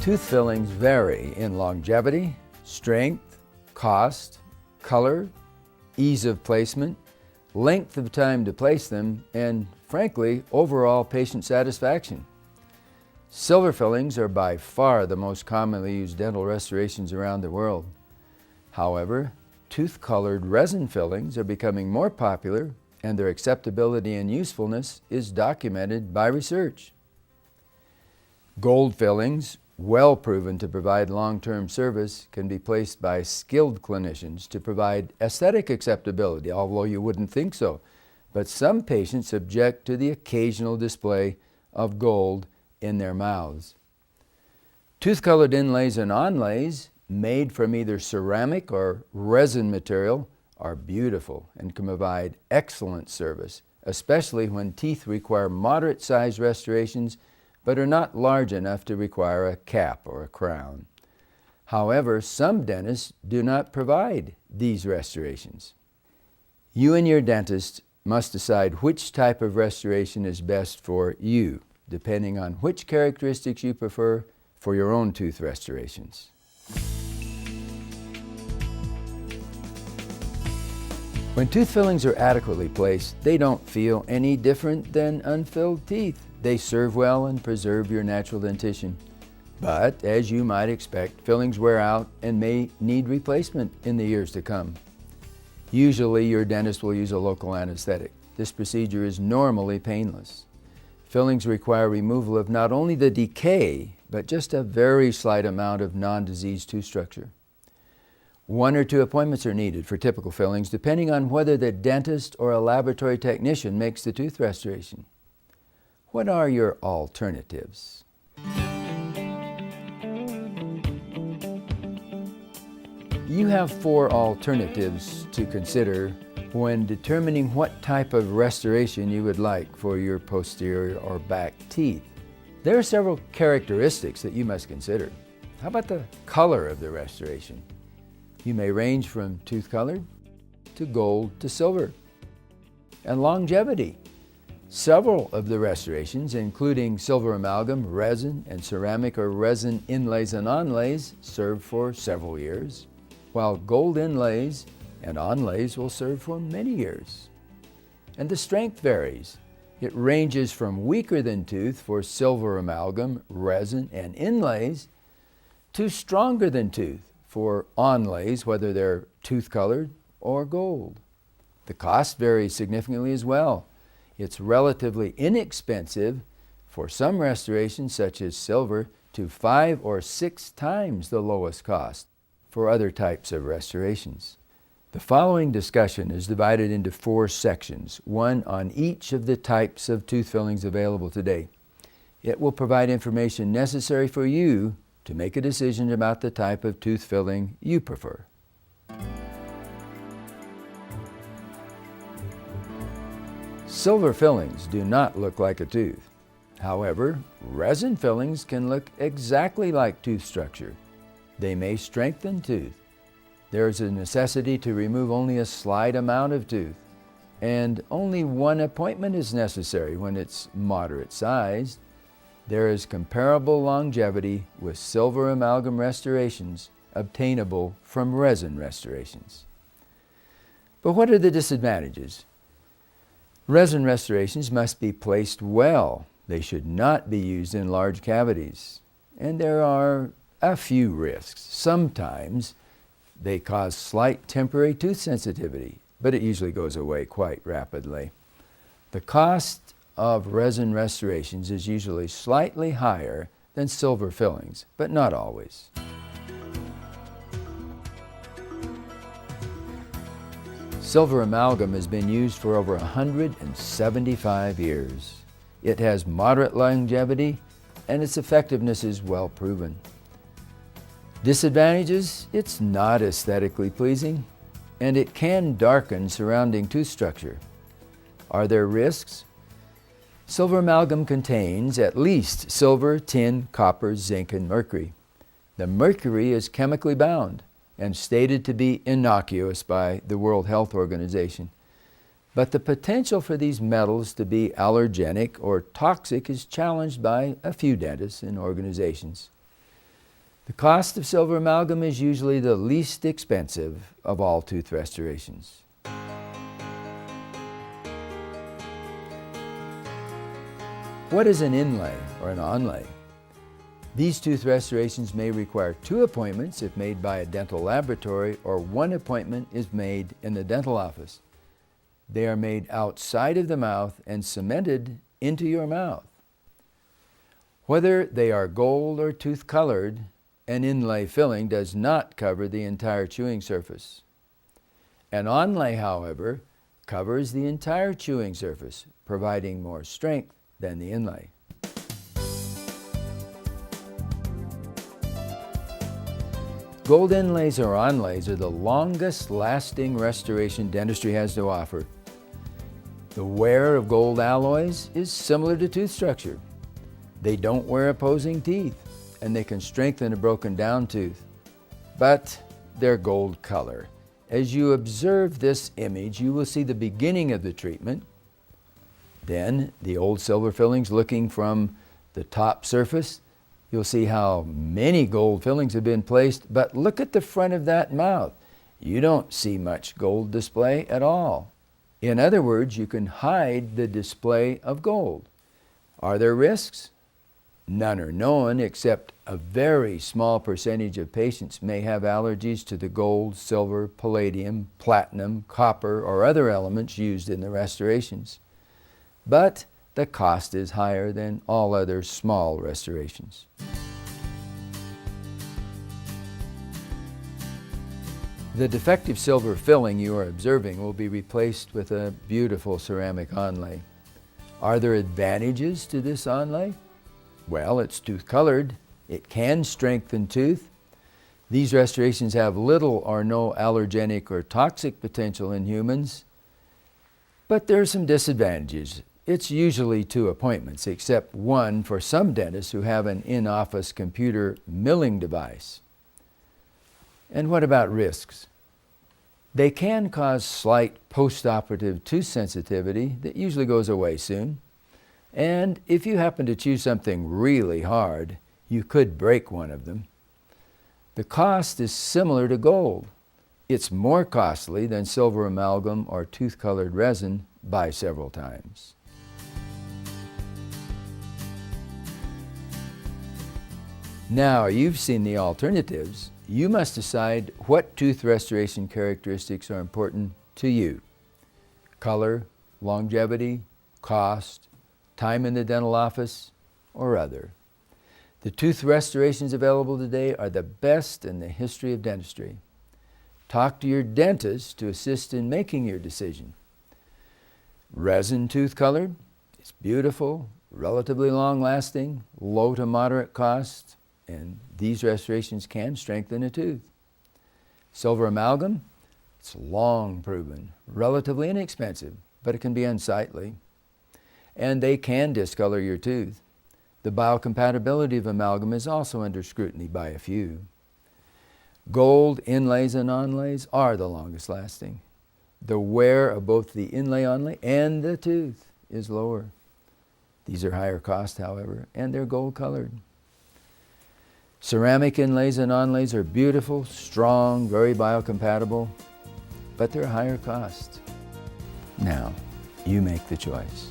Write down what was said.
Tooth fillings vary in longevity, strength, cost, color, ease of placement, length of time to place them, and frankly, overall patient satisfaction. Silver fillings are by far the most commonly used dental restorations around the world. However, tooth-colored resin fillings are becoming more popular, and their acceptability and usefulness is documented by research. Gold fillings, well proven to provide long-term service, can be placed by skilled clinicians to provide aesthetic acceptability, although you wouldn't think so. But some patients object to the occasional display of gold in their mouths. Tooth-colored inlays and onlays, made from either ceramic or resin material, are beautiful and can provide excellent service, especially when teeth require moderate-sized restorations but are not large enough to require a cap or a crown. However, some dentists do not provide these restorations. You and your dentist must decide which type of restoration is best for you, depending on which characteristics you prefer for your own tooth restorations. When tooth fillings are adequately placed, they don't feel any different than unfilled teeth. They serve well and preserve your natural dentition. But, as you might expect, fillings wear out and may need replacement in the years to come. Usually, your dentist will use a local anesthetic. This procedure is normally painless. Fillings require removal of not only the decay, but just a very slight amount of non-diseased tooth structure. 1 or 2 appointments are needed for typical fillings, depending on whether the dentist or a laboratory technician makes the tooth restoration. What are your alternatives? You have 4 alternatives to consider when determining what type of restoration you would like for your posterior or back teeth. There are several characteristics that you must consider. How about the color of the restoration? You may range from tooth-colored to gold to silver. And longevity. Several of the restorations, including silver amalgam, resin, and ceramic or resin inlays and onlays, serve for several years, while gold inlays and onlays will serve for many years. And the strength varies. It ranges from weaker than tooth for silver amalgam, resin, and inlays to stronger than tooth for onlays, whether they're tooth-colored or gold. The cost varies significantly as well. It's relatively inexpensive for some restorations, such as silver, to 5 or 6 times the lowest cost for other types of restorations. The following discussion is divided into 4 sections, one on each of the types of tooth fillings available today. It will provide information necessary for you to make a decision about the type of tooth filling you prefer. Silver fillings do not look like a tooth. However, resin fillings can look exactly like tooth structure. They may strengthen tooth. There is a necessity to remove only a slight amount of tooth, and only 1 appointment is necessary when it's moderate sized. There is comparable longevity with silver amalgam restorations obtainable from resin restorations. But what are the disadvantages? Resin restorations must be placed well. They should not be used in large cavities. And there are a few risks. Sometimes they cause slight temporary tooth sensitivity, but it usually goes away quite rapidly. The cost of resin restorations is usually slightly higher than silver fillings, but not always. Silver amalgam has been used for over 175 years. It has moderate longevity and its effectiveness is well proven. Disadvantages: it's not aesthetically pleasing and it can darken surrounding tooth structure. Are there risks? Silver amalgam contains at least silver, tin, copper, zinc, and mercury. The mercury is chemically bound and stated to be innocuous by the World Health Organization. But the potential for these metals to be allergenic or toxic is challenged by a few dentists and organizations. The cost of silver amalgam is usually the least expensive of all tooth restorations. What is an inlay or an onlay? These tooth restorations may require 2 appointments if made by a dental laboratory, or 1 appointment is made in the dental office. They are made outside of the mouth and cemented into your mouth. Whether they are gold or tooth colored, an inlay filling does not cover the entire chewing surface. An onlay, however, covers the entire chewing surface, providing more strength than the inlay. Gold inlays or onlays are the longest lasting restoration dentistry has to offer. The wear of gold alloys is similar to tooth structure. They don't wear opposing teeth, and they can strengthen a broken down tooth. But they're gold color. As you observe this image, you will see the beginning of the treatment. Then the old silver fillings looking from the top surface. You'll see how many gold fillings have been placed, but look at the front of that mouth. You don't see much gold display at all. In other words, you can hide the display of gold. Are there risks? None are known, except a very small percentage of patients may have allergies to the gold, silver, palladium, platinum, copper, or other elements used in the restorations. But the cost is higher than all other small restorations. The defective silver filling you are observing will be replaced with a beautiful ceramic onlay. Are there advantages to this onlay? Well, it's tooth colored. It can strengthen tooth. These restorations have little or no allergenic or toxic potential in humans. But there are some disadvantages. It's usually 2 appointments, except 1 for some dentists who have an in-office computer milling device. And what about risks? They can cause slight post-operative tooth sensitivity that usually goes away soon. And if you happen to chew something really hard, you could break one of them. The cost is similar to gold. It's more costly than silver amalgam or tooth-colored resin by several times. Now you've seen the alternatives. You must decide what tooth restoration characteristics are important to you. Color, longevity, cost, time in the dental office, or other. The tooth restorations available today are the best in the history of dentistry. Talk to your dentist to assist in making your decision. Resin tooth colored, it's beautiful, relatively long lasting, low to moderate cost, and these restorations can strengthen a tooth. Silver amalgam, it's long proven, relatively inexpensive, but it can be unsightly. And they can discolor your tooth. The biocompatibility of amalgam is also under scrutiny by a few. Gold inlays and onlays are the longest lasting. The wear of both the inlay onlay and the tooth is lower. These are higher cost, however, and they're gold colored. Ceramic inlays and onlays are beautiful, strong, very biocompatible, but they're higher cost. Now, you make the choice.